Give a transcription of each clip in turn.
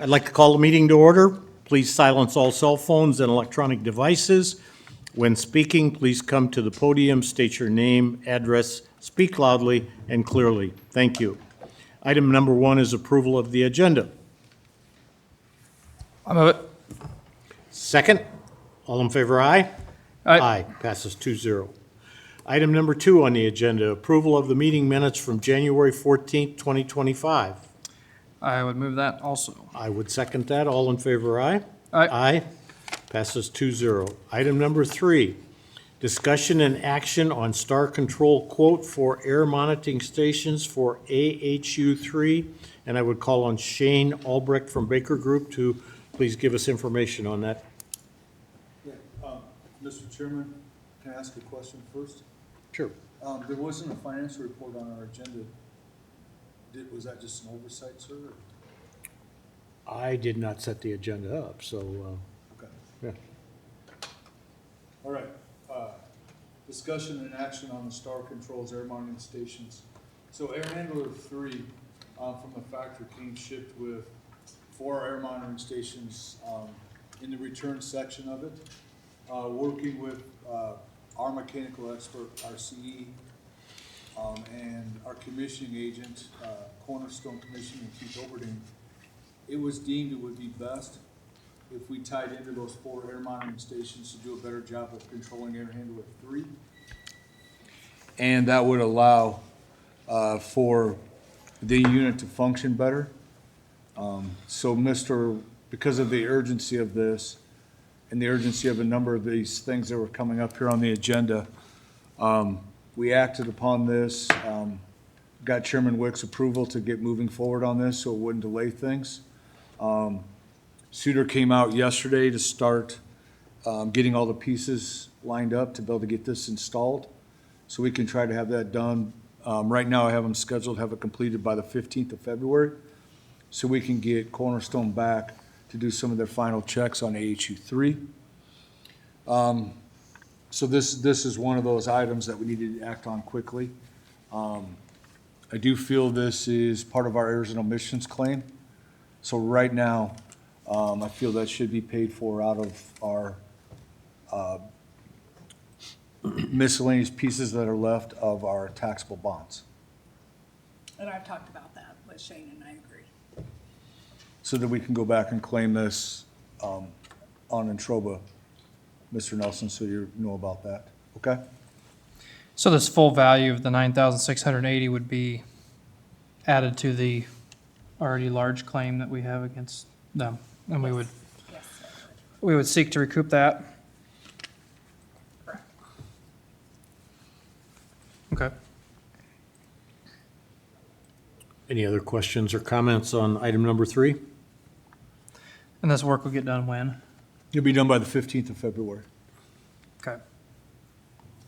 I'd like to call the meeting to order. Please silence all cell phones and electronic devices. When speaking, please come to the podium, state your name, address, speak loudly and clearly. Thank you. Item number 1 is approval of the agenda. I move it. Second, all in favor, aye? Aye. Passes 2-0. Item number 2 on the agenda, approval of the meeting minutes from January 14th, 2025. I would move that also. I would second that. All in favor, aye? Aye. Aye. Passes 2-0. Item number 3, discussion and action on Star Control quote for air monitoring stations for AHU3. And I would call on Shane Albrecht from Baker Group to please give us information on that. Yeah, Mr. Chairman, can I ask a question first? Sure. There wasn't a financial report on our agenda. Was that just an oversight, sir? I did not set the agenda up, so, Okay. yeah. All right. Discussion and action on the Star Controls air monitoring stations. So Air Handler 3 from the factory came shipped with 4 air monitoring stations in the return section of it. Working with our mechanical expert, RCE, and our commissioning agent, Cornerstone Commissioning, Keith Oberding, it was deemed it would be best if we tied into those 4 air monitoring stations to do a better job of controlling Air Handler 3. And that would allow for the unit to function better. Because of the urgency of this and the urgency of a number of these things that were coming up here on the agenda, we acted upon this, got Chairman Wick's approval to get moving forward on this so it wouldn't delay things. Suter came out yesterday to start getting all the pieces lined up to be able to get this installed. So we can try to have that done. Right now I have them scheduled to have it completed by the 15th of February. So we can get Cornerstone back to do some of their final checks on AHU3. So this is one of those items that we needed to act on quickly. I do feel this is part of our errors and omissions claim. So right now, I feel that should be paid for out of our miscellaneous pieces that are left of our taxable bonds. And I've talked about that with Shane, and I agree. So that we can go back and claim this on Entroba, Mr. Nelson, so you know about that, okay? So this full value of the 9,680 would be added to the already large claim that we have against them, and we would Yes, we would seek to recoup that. correct. Okay. Any other questions or comments on item number 3? And this work will get done when? It'll be done by the 15th of February, Okay.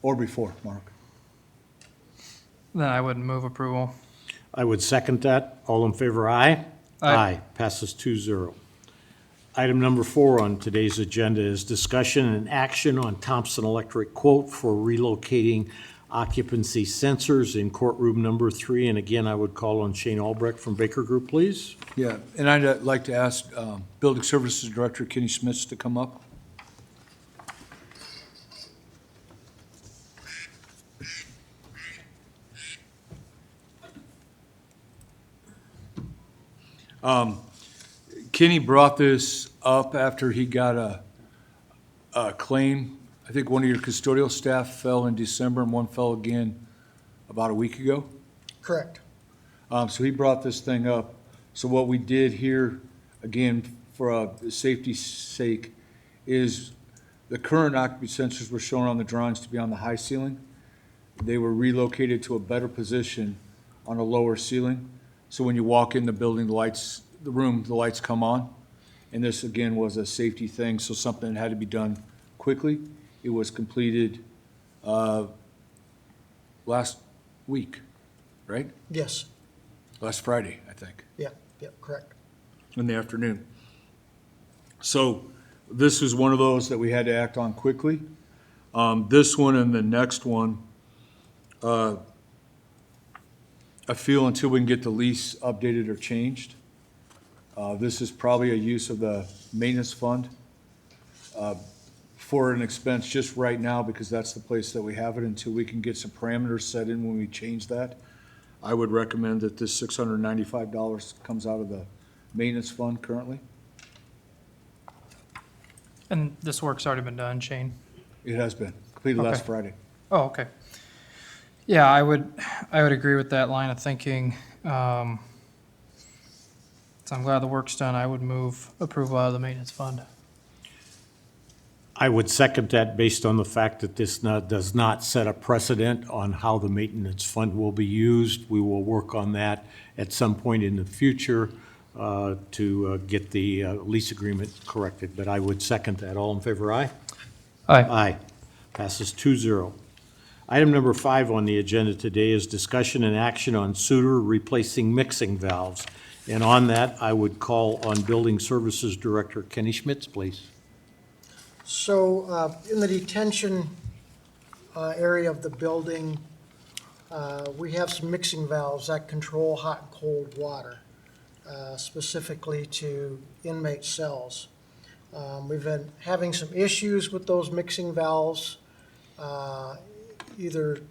or before, Mark. Then I would move approval. I would second that. All in favor, aye? Aye. Passes 2-0. Item number 4 on today's agenda is discussion and action on Thompson Electric quote for relocating occupancy sensors in courtroom number 3. And again, I would call on Shane Albrecht from Baker Group, please. Yeah, and I'd like to ask Building Services Director Kenny Smits to come up. Kenny brought this up after he got a claim. I think one of your custodial staff fell in December and one fell again about a week ago. Correct. So he brought this thing up. So what we did here, again, for safety's sake, is the current occupancy sensors were shown on the drawings to be on the high ceiling. They were relocated to a better position on a lower ceiling. So when you walk in the building, the lights come on. And this, again, was a safety thing, so something had to be done quickly. It was completed last week, right? Yes. Last Friday, I think, Yeah, correct. in the afternoon. So this was one of those that we had to act on quickly. This one and the next one, I feel until we can get the lease updated or changed, This is probably a use of the maintenance fund for an expense just right now, because that's the place that we have it until we can get some parameters set in when we change that. I would recommend that this $695 comes out of the maintenance fund currently. And this work's already been done, Shane? It has been completed last Okay. Friday. Oh, okay. Yeah, I would agree with that line of thinking. So I'm glad the work's done. I would move approval out of the maintenance fund. I would second that based on the fact that this does not set a precedent on how the maintenance fund will be used. We will work on that at some point in the future to get the lease agreement corrected, but I would second that. All in favor, aye? Aye. Aye. Passes 2-0. Item number 5 on the agenda today is discussion and action on Suter replacing mixing valves. And on that, I would call on Building Services Director Kenny Schmitz, please. So in the detention area of the building, we have some mixing valves that control hot and cold water, specifically to inmate cells. We've been having some issues with those mixing valves, either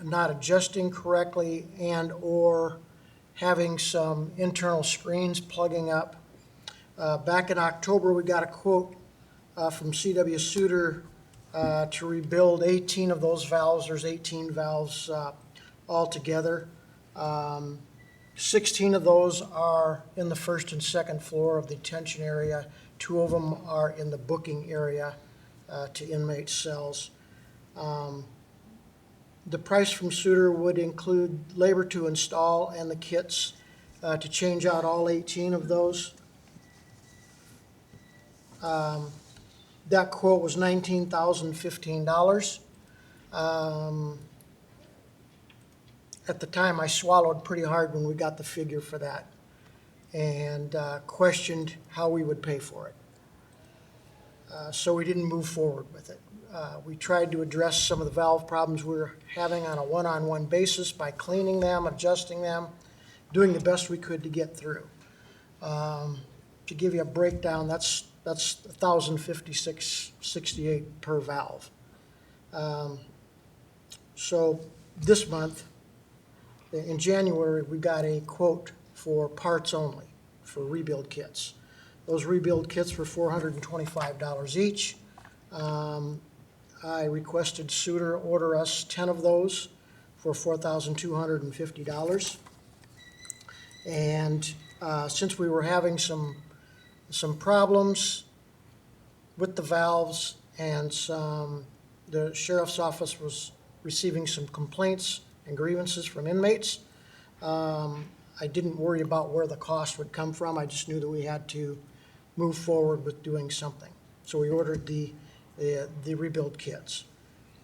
not adjusting correctly and/or having some internal screens plugging up. Back in October, we got a quote from C.W. Suter to rebuild 18 of those valves. There's 18 valves altogether. 16 of those are in the first and second floor of the detention area. 2 of them are in the booking area to inmate cells. The price from Suter would include labor to install and the kits to change out all 18 of those. That quote was $19,015. At the time, I swallowed pretty hard when we got the figure for that and questioned how we would pay for it. So we didn't move forward with it. We tried to address some of the valve problems we were having on a one-on-one basis by cleaning them, adjusting them, doing the best we could to get through. To give you a breakdown, that's $1,056.68 per valve. So this month, in January, we got a quote for parts only, for rebuild kits. Those rebuild kits were $425 each. I requested Suter order us 10 of those for $4,250. And since we were having some problems with the valves and the sheriff's office was receiving some complaints and grievances from inmates, I didn't worry about where the cost would come from. I just knew that we had to move forward with doing something. So we ordered the rebuild kits.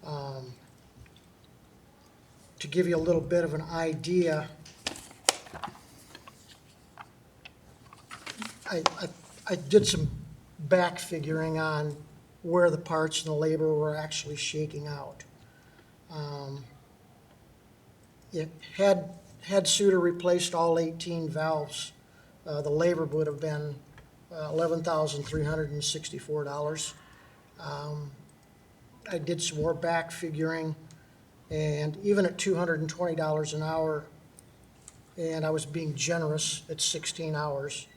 To give you a little bit of an idea, I did some back figuring on where the parts and the labor were actually shaking out. It had Suter replaced all 18 valves, the labor would have been $11,364. I did some more back figuring, and even at $220 an hour, and I was being generous at 16 hours,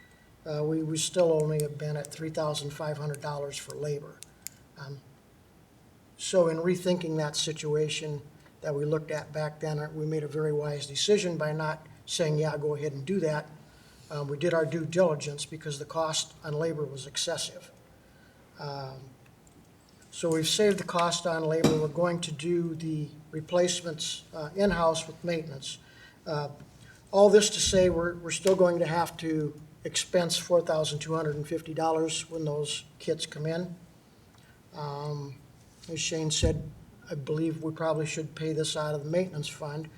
we still only have been at $3,500 for labor. So in rethinking that situation that we looked at back then, we made a very wise decision by not saying, yeah, go ahead and do that. We did our due diligence because the cost on labor was excessive. So we've saved the cost on labor. We're going to do the replacements in-house with maintenance. All this to say, we're still going to have to expense $4,250 when those kits come in. As Shane said, I believe we probably should pay this out of the maintenance fund,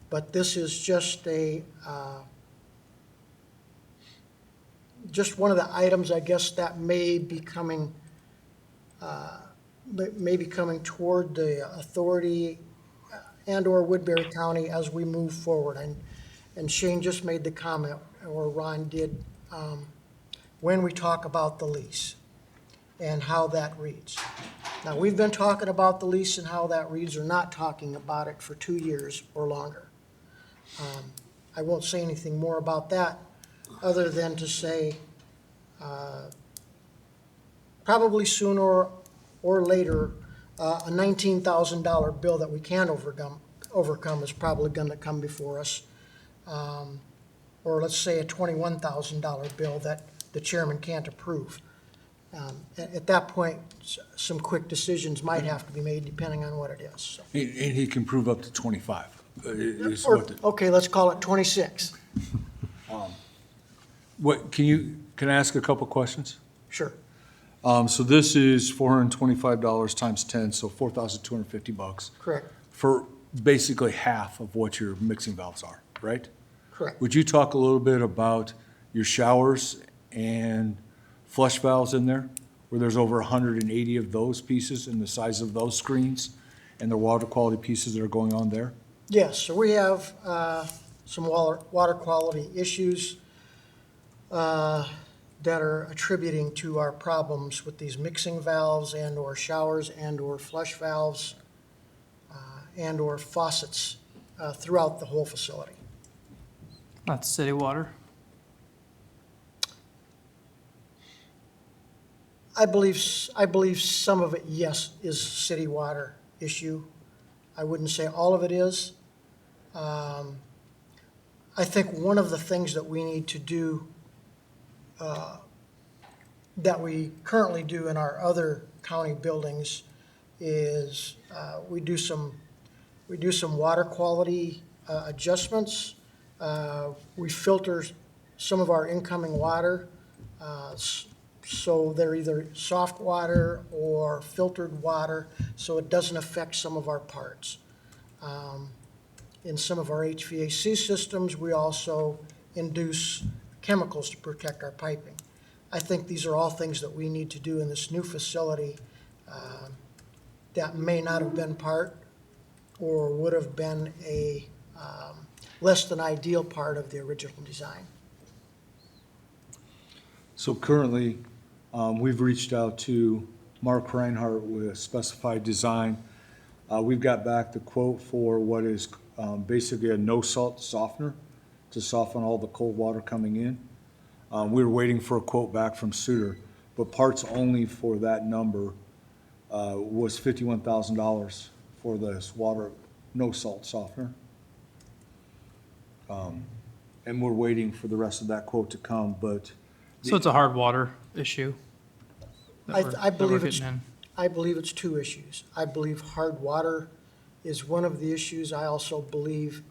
but this is just just one of the items, I guess, that may be coming toward the authority and/or Woodbury County as we move forward. And Shane just made the comment, or Ron did, when we talk about the lease and how that reads. Now, we've been talking about the lease and how that reads, or not talking about it for 2 years or longer. I won't say anything more about that, other than to say, probably sooner or later, a $19,000 bill that we can't overcome is probably gonna come before us. Or let's say a $21,000 bill that the chairman can't approve. At that point, some quick decisions might have to be made depending on what it is, so. And he can prove up to 25. Is Or, what the- okay, let's call it 26. Can I ask a couple questions? Sure. So this is $425 times 10, so $4,250 Correct, for basically half of what your mixing valves are, right? correct. Would you talk a little bit about your showers and flush valves in there? Where there's over 180 of those pieces and the size of those screens and the water quality pieces that are going on there? Yes, so we have some water quality issues that are attributing to our problems with these mixing valves and/or showers and/or flush valves and/or faucets throughout the whole facility. That's city water. I believe some of it, yes, is city water issue. I wouldn't say all of it is. I think one of the things that we need to do, that we currently do in our other county buildings, is we do some water quality adjustments. We filter some of our incoming water, so they're either soft water or filtered water, so it doesn't affect some of our parts. In some of our HVAC systems, we also induce chemicals to protect our piping. I think these are all things that we need to do in this new facility that may not have been part or would have been a less than ideal part of the original design. So currently, we've reached out to Mark Reinhardt with Specified Design. We've got back the quote for what is basically a no-salt softener to soften all the cold water coming in. We were waiting for a quote back from Suter, but parts only for that number was $51,000 for this water no-salt softener. And we're waiting for the rest of that quote to come, but So it's a hard water issue. I that believe we're it's, getting in. I believe it's two issues. I believe hard water is one of the issues. I also believe,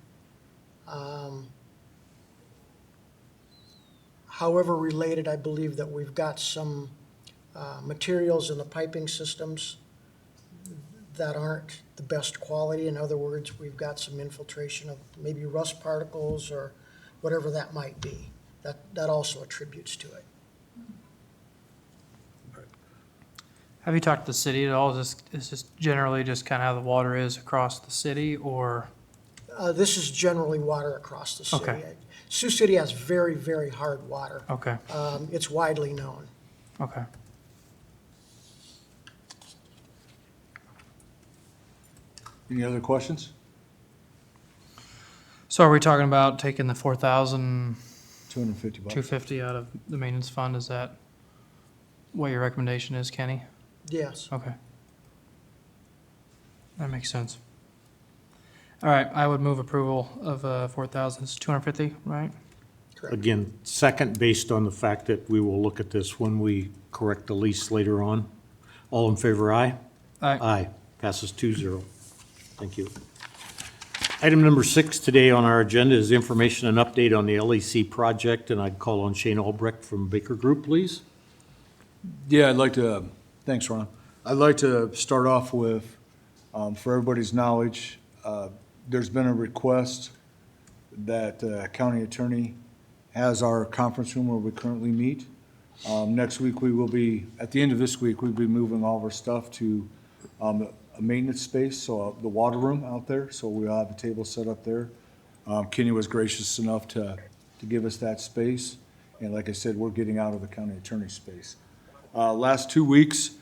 however related, I believe that we've got some materials in the piping systems that aren't the best quality. In other words, we've got some infiltration of maybe rust particles or whatever that might be. That also attributes to it. Have you talked to the city at all? Is this generally just kind of how the water is across the city, or? This is generally water across the city. Okay. Sioux City has very, very hard water. Okay, It's widely known. okay. any other questions? So are we talking about taking the 4,250 $250. out of the maintenance fund? Is that what your recommendation is, Kenny? Yes. Okay. That makes sense. All right, I would move approval of 4,250, right? Correct. Again, second, based on the fact that we will look at this when we correct the lease later on. All in favor, aye? Aye. Aye. Passes 2-0. Thank you. Item number 6 today on our agenda is information and update on the LEC project, and I'd call on Shane Albrecht from Baker Group, please. Yeah, I'd like to, thanks, Ron. I'd like to start off with, for everybody's knowledge, there's been a request that county attorney has our conference room where we currently meet. Next week, we will be, at the end of this week, we'll be moving all of our stuff to a maintenance space, so the water room out there, so we'll have a table set up there. Kenny was gracious enough to give us that space. And like I said, we're getting out of the county attorney space. Last 2 weeks,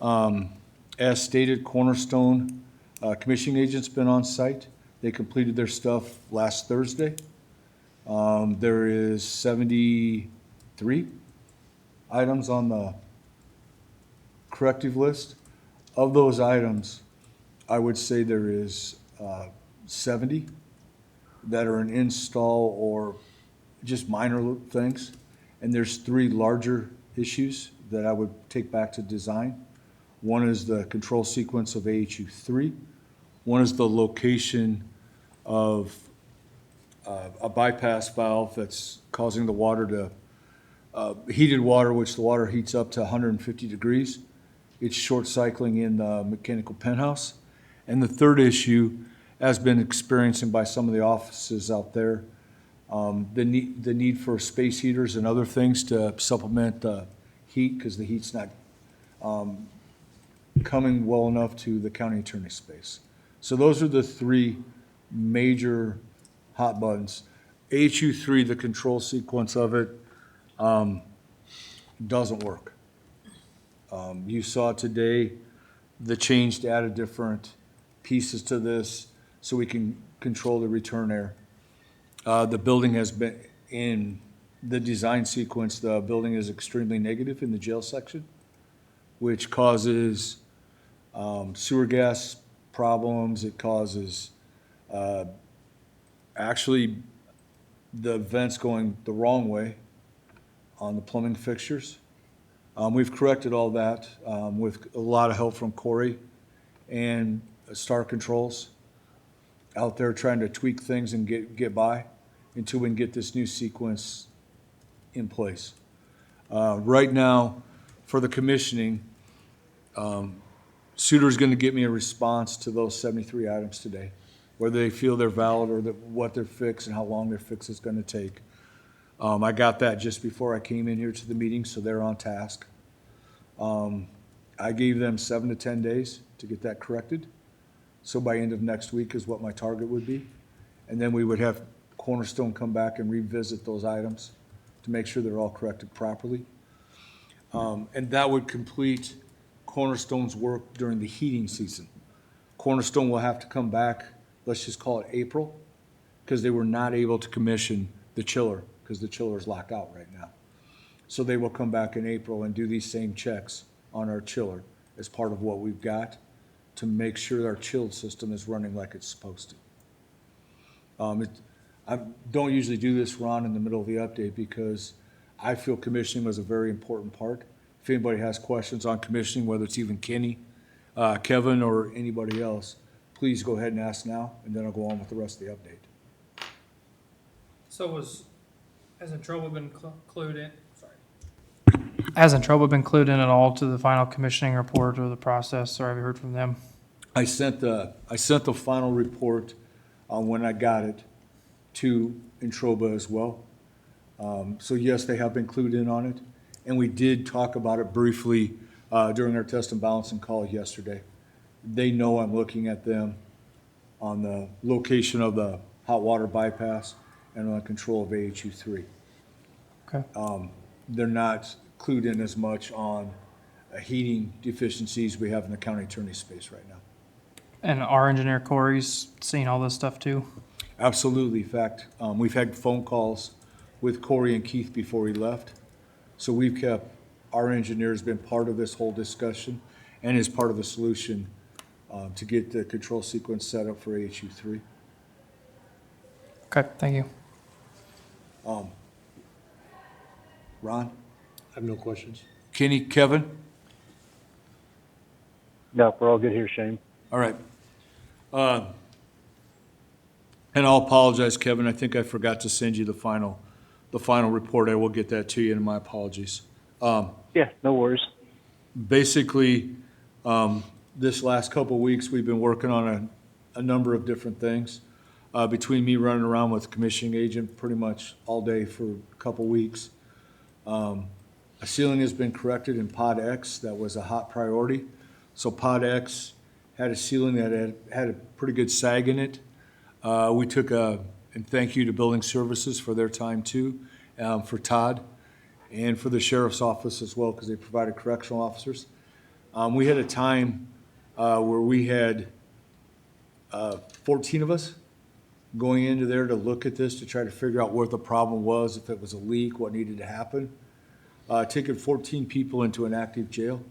as stated, Cornerstone commissioning agent's been on site. They completed their stuff last Thursday. There is 73 items on the corrective list. Of those items, I would say there is 70 that are an install or just minor things. And there's 3 larger issues that I would take back to design. One is the control sequence of AHU3. One is the location of a bypass valve that's causing the water to, heated water, which the water heats up to 150 degrees. It's short cycling in the mechanical penthouse. And the third issue has been experiencing by some of the offices out there, the need for space heaters and other things to supplement the heat, because the heat's not coming well enough to the county attorney space. So those are the 3 major hot buttons. AHU3, the control sequence of it, doesn't work. You saw today the change to add different pieces to this so we can control the return air. The building has been, in the design sequence, the building is extremely negative in the jail section, which causes sewer gas problems. It causes actually the vents going the wrong way on the plumbing fixtures. We've corrected all that with a lot of help from Corey and Star Controls out there trying to tweak things and get by until we can get this new sequence in place. Right now, for the commissioning, Suter's going to get me a response to those 73 items today, whether they feel they're valid or what their fix and how long their fix is going to take. I got that just before I came in here to the meeting, so they're on task. I gave them 7 to 10 days to get that corrected. So by end of next week is what my target would be. And then we would have Cornerstone come back and revisit those items to make sure they're all corrected properly. And that would complete Cornerstone's work during the heating season. Cornerstone will have to come back, let's just call it April, because they were not able to commission the chiller, because the chiller is locked out right now. So they will come back in April and do these same checks on our chiller as part of what we've got to make sure our chilled system is running like it's supposed to. I don't usually do this, Ron, in the middle of the update because I feel commissioning was a very important part. If anybody has questions on commissioning, whether it's even Kenny, Kevin, or anybody else, please go ahead and ask now, and then I'll go on with the rest of the update. So has Entroba been included? Has Entroba been included at all to the final commissioning report or the process, or have you heard from them? I sent the final report when I got it to Entroba as well. So yes, they have been clued in on it, and we did talk about it briefly during our test and balancing call yesterday. They know I'm looking at them on the location of the hot water bypass and on the control of AHU3. Okay. They're not clued in as much on heating deficiencies we have in the county attorney space right now. And our engineer Corey's seen all this stuff too? Absolutely. In fact, we've had phone calls with Corey and Keith before he left. So we've kept, our engineer's been part of this whole discussion and is part of the solution to get the control sequence set up for AHU3. Okay, thank you. Ron? I have no questions. Kenny? Kevin? No, we're all good here, Shane. All right. And I'll apologize, Kevin. I think I forgot to send you the final report. I will get that to you, and my apologies. Yeah, no worries. Basically, this last couple of weeks, we've been working on a number of different things. Between me running around with the commissioning agent pretty much all day for a couple of weeks. A ceiling has been corrected in Pod X. That was a hot priority. So Pod X had a ceiling that had a pretty good sag in it. We took and thank you to Building Services for their time too, for Todd and for the sheriff's office as well, because they provided correctional officers. We had a time where we had 14 of us going into there to look at this, to try to figure out what the problem was, if it was a leak, what needed to happen. Taking 14 people into an active jail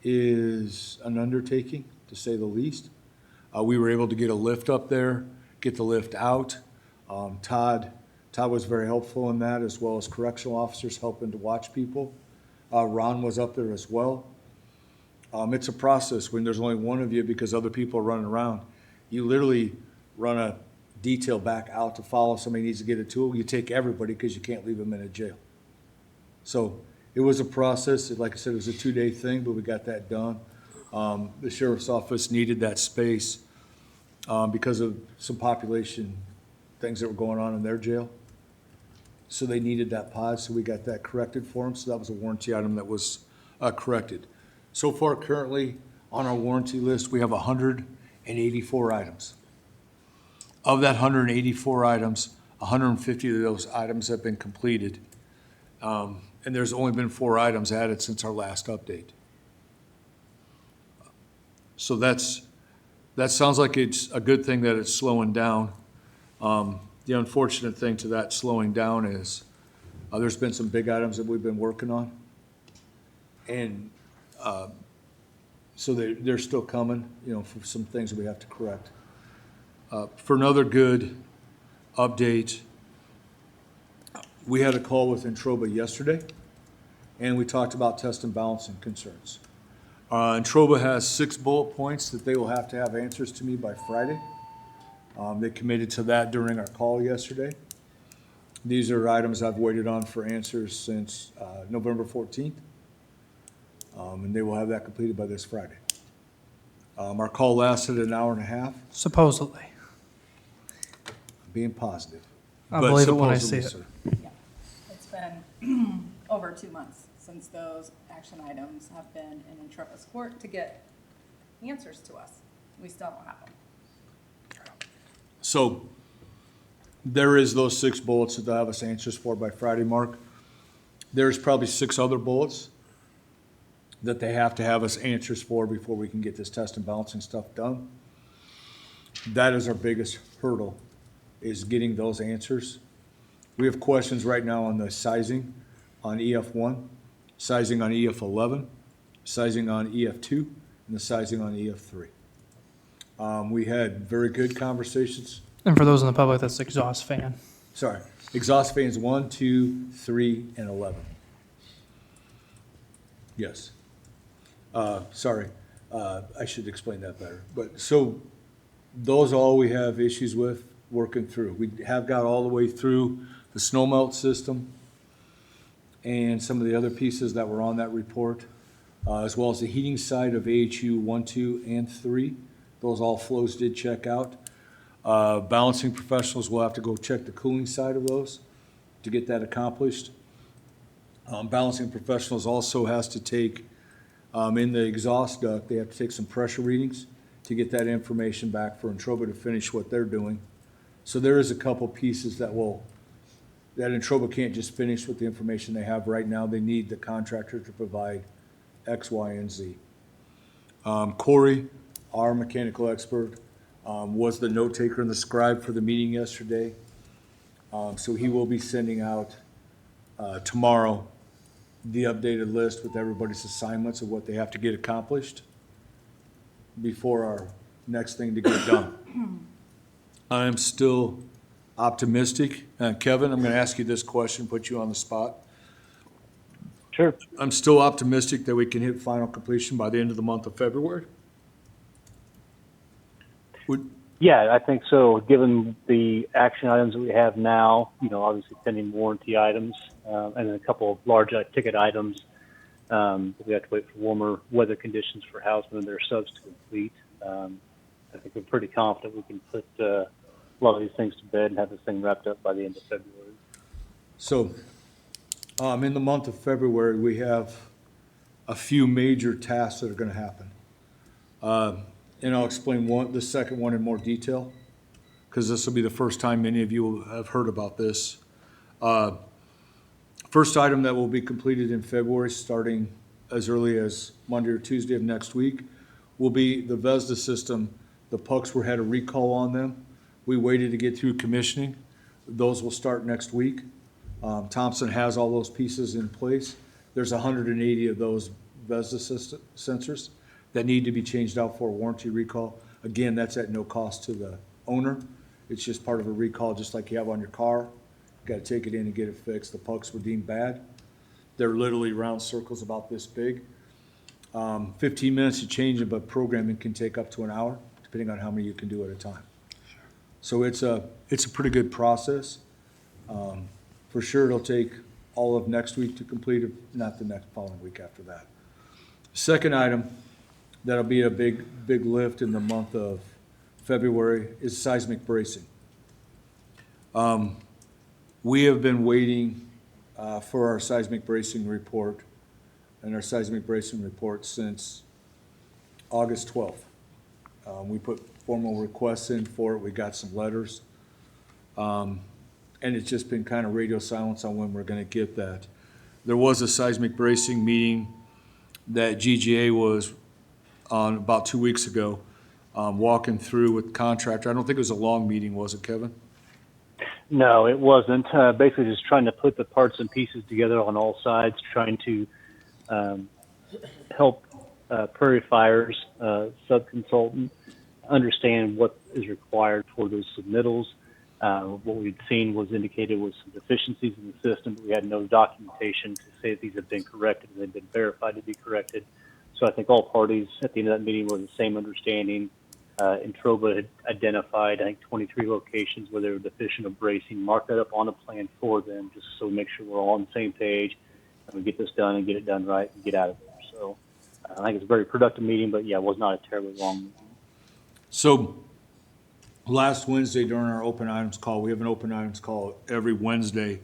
is an undertaking, to say the least. We were able to get a lift up there, get the lift out. Todd was very helpful in that, as well as correctional officers helping to watch people. Ron was up there as well. It's a process when there's only one of you because other people are running around. You literally run a detail back out to follow. Somebody needs to get a tool. You take everybody because you can't leave them in a jail. So it was a process. Like I said, it was a 2-day thing, but we got that done. The sheriff's office needed that space because of some population things that were going on in their jail. So they needed that pod, so we got that corrected for them. So that was a warranty item that was corrected. So far, currently, on our warranty list, we have 184 items. Of that 184 items, 150 of those items have been completed. And there's only been 4 items added since our last update. So that sounds like it's a good thing that it's slowing down. The unfortunate thing to that slowing down is there's been some big items that we've been working on. And so they're still coming, for some things that we have to correct. For another good update, we had a call with Entroba yesterday, and we talked about test and balancing concerns. Entroba has 6 bullet points that they will have to have answers to me by Friday. They committed to that during our call yesterday. These are items I've waited on for answers since November 14th. And they will have that completed by this Friday. Our call lasted an hour and a half. Supposedly. I'm being positive. I But believe it when I supposedly, see it. sir. Yeah, it's been over 2 months since those action items have been in Entropa's court to get answers to us. We still don't have them. So there is those 6 bullets that they'll have us answers for by Friday, Mark. There's probably 6 other bullets that they have to have us answers for before we can get this test and balancing stuff done. That is our biggest hurdle, is getting those answers. We have questions right now on the sizing on EF1, sizing on EF11, sizing on EF2, and the sizing on EF3. We had very good conversations. And for those in the public, that's exhaust fan. Sorry, exhaust fans 1, 2, 3, and 11. Yes. Sorry, I should explain that better. But so those are all we have issues with working through. We have got all the way through the snow melt system and some of the other pieces that were on that report, as well as the heating side of AHU 1, 2, and 3. Those all flows did check out. Balancing professionals will have to go check the cooling side of those to get that accomplished. Balancing professionals also has to take, in the exhaust duct, they have to take some pressure readings to get that information back for Entroba to finish what they're doing. So there is a couple pieces that Entroba can't just finish with the information they have right now. They need the contractor to provide X, Y, and Z. Corey, our mechanical expert, was the note taker and the scribe for the meeting yesterday. So he will be sending out tomorrow the updated list with everybody's assignments of what they have to get accomplished before our next thing to get done. I am still optimistic. Kevin, I'm going to ask you this question, put you on the spot. Sure. I'm still optimistic that we can hit final completion by the end of the month of February. Yeah, I think so. Given the action items that we have now, obviously pending warranty items, and then a couple of large ticket items, we have to wait for warmer weather conditions for Houseman and their subs to complete. I think we're pretty confident we can put a lot of these things to bed and have this thing wrapped up by the end of February. So, in the month of February, we have a few major tasks that are going to happen. And I'll explain the second one in more detail, because this will be the first time many of you will have heard about this. First item that will be completed in February, starting as early as Monday or Tuesday of next week, will be the VESDA system. The pucks had a recall on them. We waited to get through commissioning. Those will start next week. Thompson has all those pieces in place. There's 180 of those VESDA sensors that need to be changed out for a warranty recall. Again, that's at no cost to the owner. It's just part of a recall, just like you have on your car. Got to take it in and get it fixed. The pucks were deemed bad. They're literally round circles about this big. 15 minutes to change them, but programming can take up to an hour, depending on how many you can do at a time. So it's a pretty good process. For sure, it'll take all of next week to complete it, not the next following week after that. Second item, that'll be a big lift in the month of February, is seismic bracing. We have been waiting for our seismic bracing report and our seismic bracing report since August 12th. We put formal requests in for it. We got some letters. And it's just been kind of radio silence on when we're going to get that. There was a seismic bracing meeting that GGA was on about 2 weeks ago, walking through with the contractor. I don't think it was a long meeting, was it, Kevin? No, it wasn't. Basically just trying to put the parts and pieces together on all sides, trying to help Prairie Fire's subconsultant understand what is required for those submittals. What we'd seen was indicated was some deficiencies in the system, but we had no documentation to say that these have been corrected and they've been verified to be corrected. So I think all parties at the end of that meeting were the same understanding. Introba had identified, I think, 23 locations where they were deficient of bracing, marked that up on a plan for them, just so we make sure we're all on the same page and we get this done and get it done right and get out of there. So I think it's a very productive meeting, but yeah, it was not a terribly long meeting. So last Wednesday during our open items call, we have an open items call every Wednesday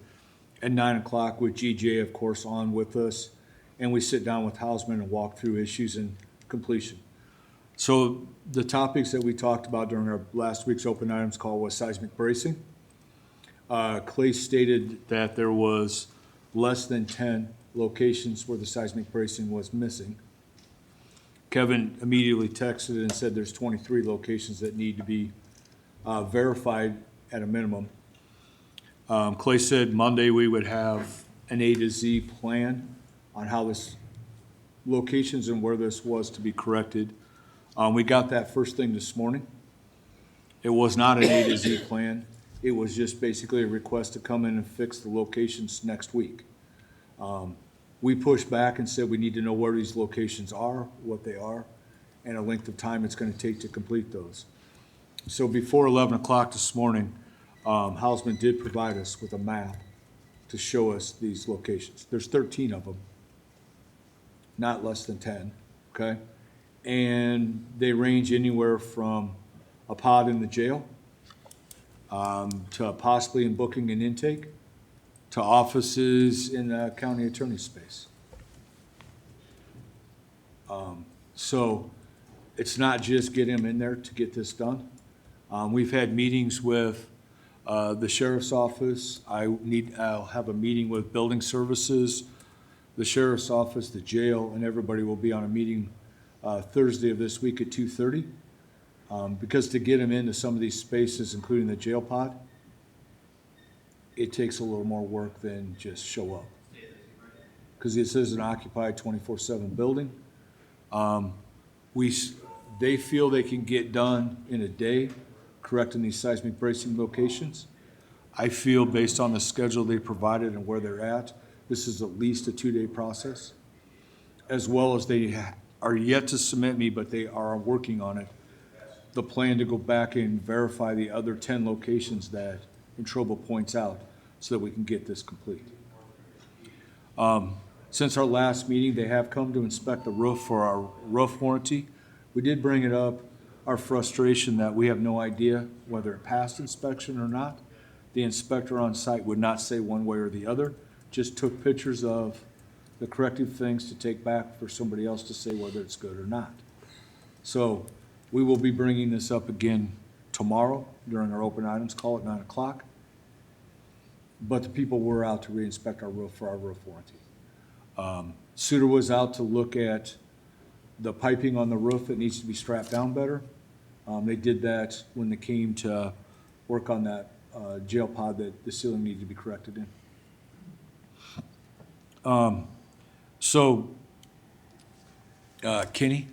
at 9 o'clock with GJ, of course, on with us. And we sit down with Hausman and walk through issues and completion. So the topics that we talked about during our last week's open items call was seismic bracing. Clay stated that there was less than 10 locations where the seismic bracing was missing. Kevin immediately texted and said there's 23 locations that need to be verified at a minimum. Clay said Monday we would have an A to Z plan on how this locations and where this was to be corrected. We got that first thing this morning. It was not an A to Z plan. It was just basically a request to come in and fix the locations next week. We pushed back and said we need to know where these locations are, what they are, and a length of time it's going to take to complete those. So before 11 o'clock this morning, Hausman did provide us with a map to show us these locations. There's 13 of them, not less than 10, okay? And they range anywhere from a pod in the jail to possibly in booking and intake to offices in the county attorney's space. So it's not just get him in there to get this done. We've had meetings with the sheriff's office. I'll have a meeting with building services, the sheriff's office, the jail, and everybody will be on a meeting Thursday of this week at 2:30. Because to get them into some of these spaces, including the jail pod, it takes a little more work than just show up. Because this is an occupied 24/7 building. They feel they can get done in a day, correcting these seismic bracing locations. I feel based on the schedule they provided and where they're at, this is at least a 2-day process. As well as they are yet to submit me, but they are working on it, the plan to go back and verify the other 10 locations that Introba points out so that we can get this complete. Since our last meeting, they have come to inspect the roof for our roof warranty. We did bring it up, our frustration that we have no idea whether it passed inspection or not. The inspector on site would not say one way or the other, just took pictures of the corrective things to take back for somebody else to say whether it's good or not. So we will be bringing this up again tomorrow during our open items call at 9 o'clock. but the people were out to re-inspect our roof for our roof warranty. Suter was out to look at the piping on the roof that needs to be strapped down better. They did that when they came to work on that jail pod that the ceiling needed to be corrected in. Kenny,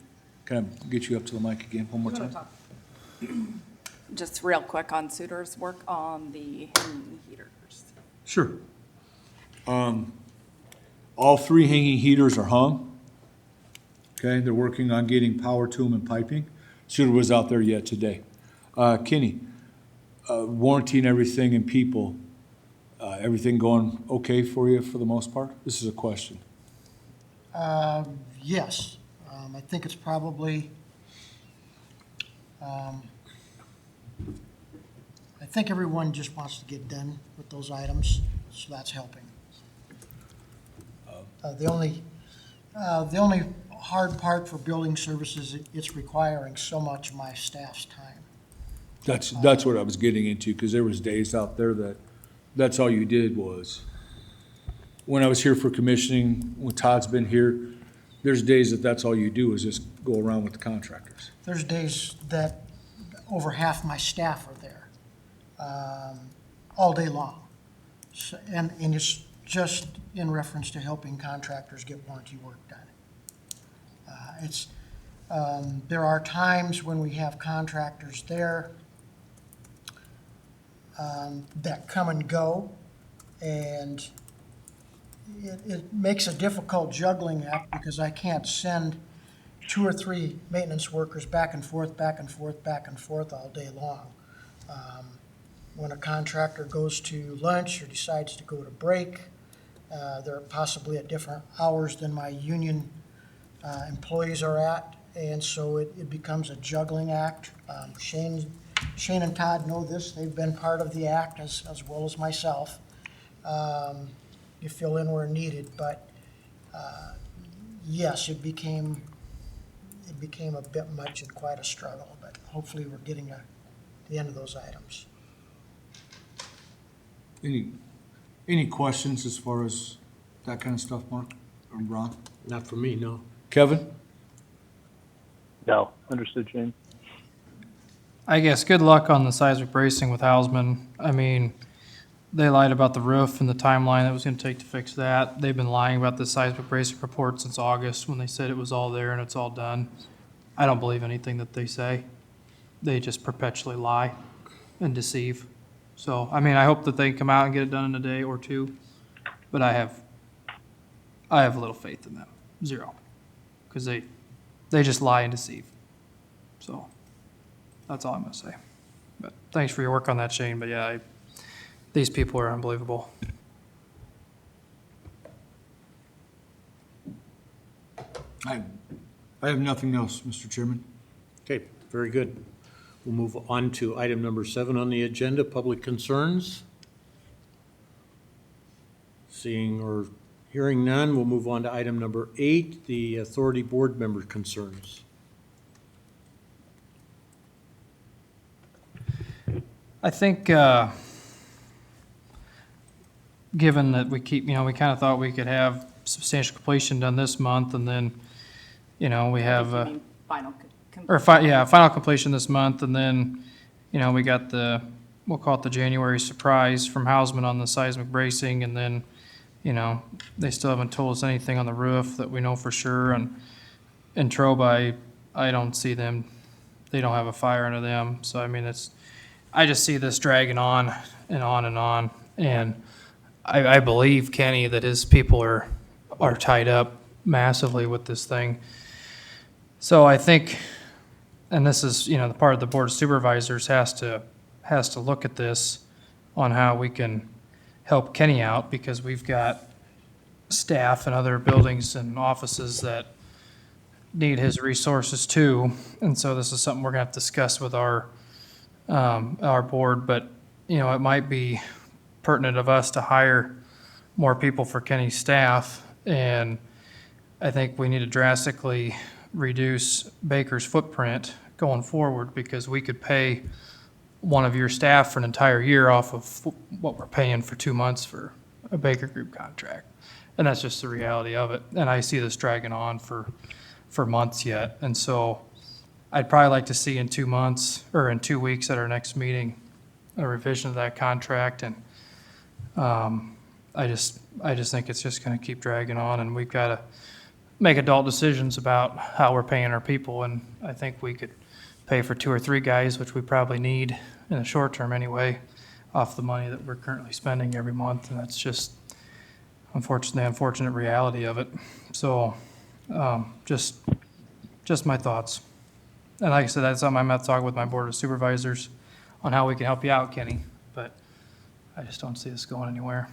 can I get you up to the mic again one more You time? wanna talk? Just real quick on Suter's work on the hanging heaters. Sure. All 3 hanging heaters are hung. Okay, they're working on getting power to them and piping. Suter was out there yet today. Kenny, warranty and everything and people, everything going okay for you for the most part? This is a question. Yes, I think it's probably, I think everyone just wants to get done with those items, so that's helping. The only hard part for building services, it's requiring so much of my staff's time. That's what I was getting into, because there was days out there that's all you did was, when I was here for commissioning, when Todd's been here, there's days that's all you do is just go around with the contractors. There's days that over half my staff are there, all day long. So, and it's just in reference to helping contractors get warranty work done. There are times when we have contractors there that come and go, and it makes a difficult juggling act because I can't send 2 or 3 maintenance workers back and forth, back and forth, back and forth all day long. When a contractor goes to lunch or decides to go to break, they're possibly at different hours than my union employees are at, and so it becomes a juggling act. Shane and Todd know this. They've been part of the act as well as myself. You fill in where needed, but yes, it became a bit much and quite a struggle, but hopefully we're getting to the end of those items. Any questions as far as that kind of stuff, Mark or Ron? Not for me, no. Kevin? No, understood, Shane. I guess good luck on the seismic bracing with Hausman. I mean, they lied about the roof and the timeline that was gonna take to fix that. They've been lying about the seismic bracing report since August when they said it was all there and it's all done. I don't believe anything that they say. They just perpetually lie and deceive. So, I mean, I hope that they come out and get it done in a day or two, but I have little faith in them, 0, because they just lie and deceive. So, that's all I'm gonna say. But thanks for your work on that, Shane, but yeah, these people are unbelievable. I have nothing else, Mr. Chairman. Okay, very good. We'll move on to item number 7 on the agenda, public concerns. Seeing or hearing none, we'll move on to item number 8, the authority board member concerns. I think, given that we keep, we kind of thought we could have substantial completion done this month, and then, we have, You mean final final completion this month, and then, we got we'll call it the January surprise from Hausman on the seismic bracing, and then, they still haven't told us anything on the roof that we know for sure, and in Trobe, I don't see them, they don't have a fire under them, so I mean, I just see this dragging on and on and on, and I believe, Kenny, that his people are tied up massively with this thing. So I think, and this is, the part of the board of supervisors has to look at this on how we can help Kenny out, because we've got staff and other buildings and offices that need his resources too. And so this is something we're gonna have to discuss with our board, but, it might be pertinent of us to hire more people for Kenny's staff. And I think we need to drastically reduce Baker's footprint going forward, because we could pay one of your staff for an entire year off of what we're paying for 2 months for a Baker Group contract. And that's just the reality of it. And I see this dragging on for months yet. And so I'd probably like to see in 2 months, or in 2 weeks at our next meeting, a revision of that contract. And I just think it's just going to keep dragging on, and we've got to make adult decisions about how we're paying our people. And I think we could pay for 2 or 3 guys, which we probably need in the short term anyway, off the money that we're currently spending every month. And that's just unfortunately the unfortunate reality of it. So just my thoughts. And like I said, that's something I'm going to talk with my board of supervisors on how we can help you out, Kenny. But I just don't see this going anywhere.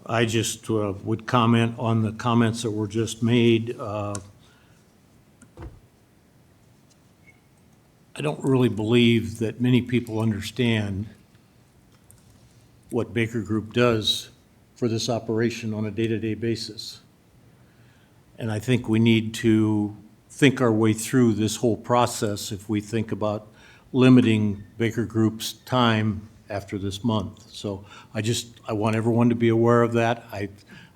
I just would comment on the comments that were just made. I don't really believe that many people understand what Baker Group does for this operation on a day-to-day basis. And I think we need to think our way through this whole process if we think about limiting Baker Group's time after this month. So I want everyone to be aware of that. I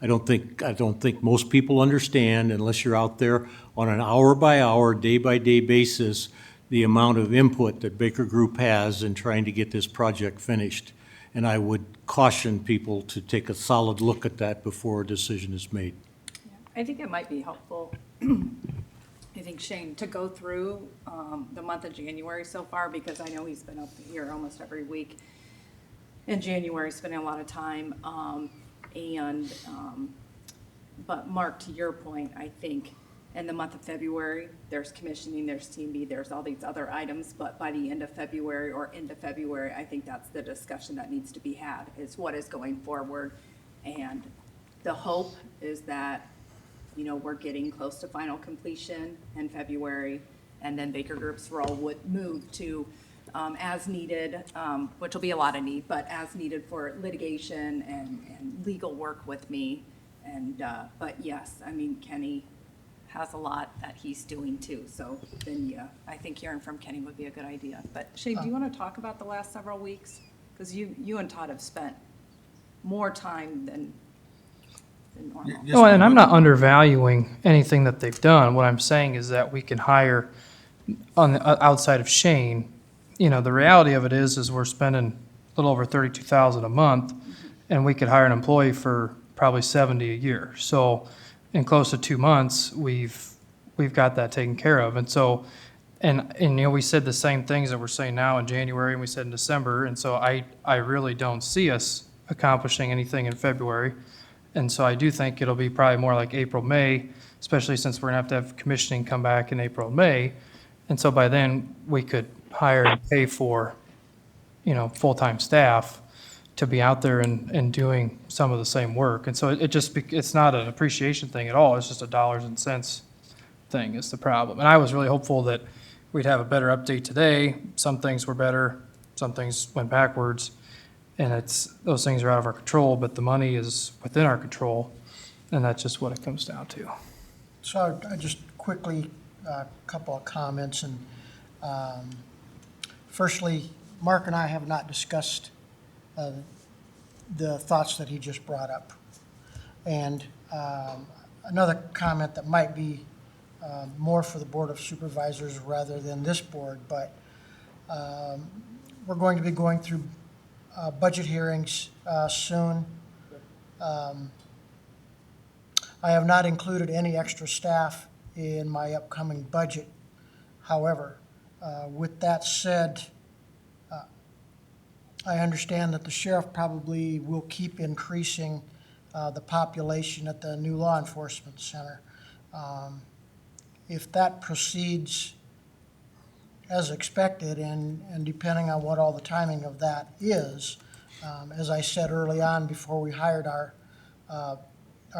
don't think most people understand, unless you're out there on an hour-by-hour, day-by-day basis, the amount of input that Baker Group has in trying to get this project finished. And I would caution people to take a solid look at that before a decision is made. I think it might be helpful, I think, Shane, to go through the month of January so far, because I know he's been up here almost every week in January, spending a lot of time. But Mark, to your point, I think in the month of February, there's commissioning, there's Team B, there's all these other items, but by the end of February or into February, I think that's the discussion that needs to be had, is what is going forward. And the hope is that, you know, we're getting close to final completion in February, and then Baker Group's role would move to as needed, which will be a lot of need, but as needed for litigation and legal work with me. And, but yes, I mean, Kenny has a lot that he's doing too. So then, yeah, I think hearing from Kenny would be a good idea. But Shay, do you want to talk about the last several weeks? Because you and Todd have spent more time than normal. No, and I'm not undervaluing anything that they've done. What I'm saying is that we can hire on the outside of Shane. You know, the reality of it is we're spending a little over $32,000 a month, and we could hire an employee for probably $70 a year. So in close to 2 months, we've got that taken care of. And so, and you know, we said the same things that we're saying now in January, and we said in December. And so I really don't see us accomplishing anything in February. And so I do think it'll be probably more like April, May, especially since we're gonna have to have commissioning come back in April, May. And so by then, we could hire and pay for, you know, full-time staff to be out there and doing some of the same work. And so it's not an appreciation thing at all. It's just a dollars and cents thing is the problem. And I was really hopeful that we'd have a better update today. Some things were better, some things went backwards. And those things are out of our control, but the money is within our control. And that's just what it comes down to. So I just quickly, a couple of comments. And firstly, Mark and I have not discussed the thoughts that he just brought up. And another comment that might be more for the Board of Supervisors rather than this board, but we're going to be going through budget hearings soon. I have not included any extra staff in my upcoming budget. However, with that said, I understand that the sheriff probably will keep increasing the population at the new law enforcement center. If that proceeds as expected, and depending on what all the timing of that is, as I said early on before we hired our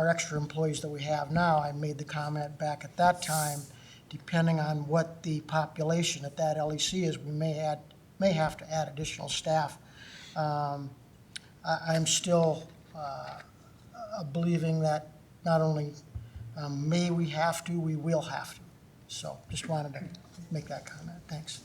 extra employees that we have now, I made the comment back at that time, depending on what the population at that LEC is, we may have to add additional staff. I'm still believing that not only we will have to. So just wanted to make that comment. Thanks.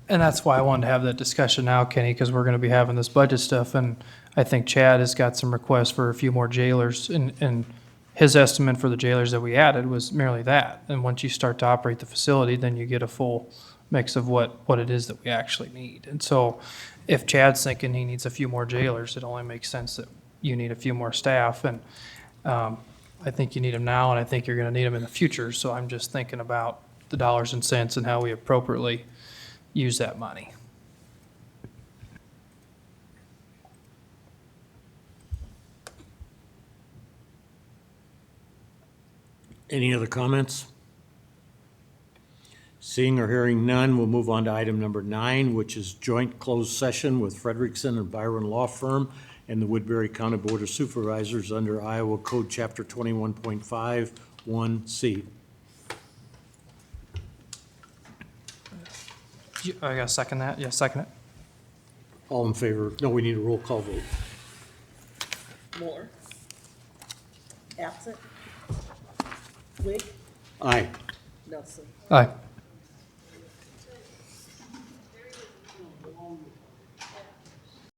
And that's why I wanted to have that discussion now, Kenny, because we're gonna be having this budget stuff, and I think Chad has got some requests for a few more jailers, and his estimate for the jailers that we added was merely that. And once you start to operate the facility, then you get a full mix of what it is that we actually need. And so if Chad's thinking he needs a few more jailers, it only makes sense that you need a few more staff. And I think you need them now, and I think you're gonna need them in the future. So I'm just thinking about the dollars and cents and how we appropriately use that money. Any other comments? Seeing or hearing none, we'll move on to item number 9, which is joint closed session with Frederickson and Byron Law Firm and the Woodbury County Board of Supervisors under Iowa Code Chapter 21.51C. I gotta second that? Yeah, second it. All in favor? No, we need a roll call vote. Moore. Absent. Wig. Aye. Nelson. Aye.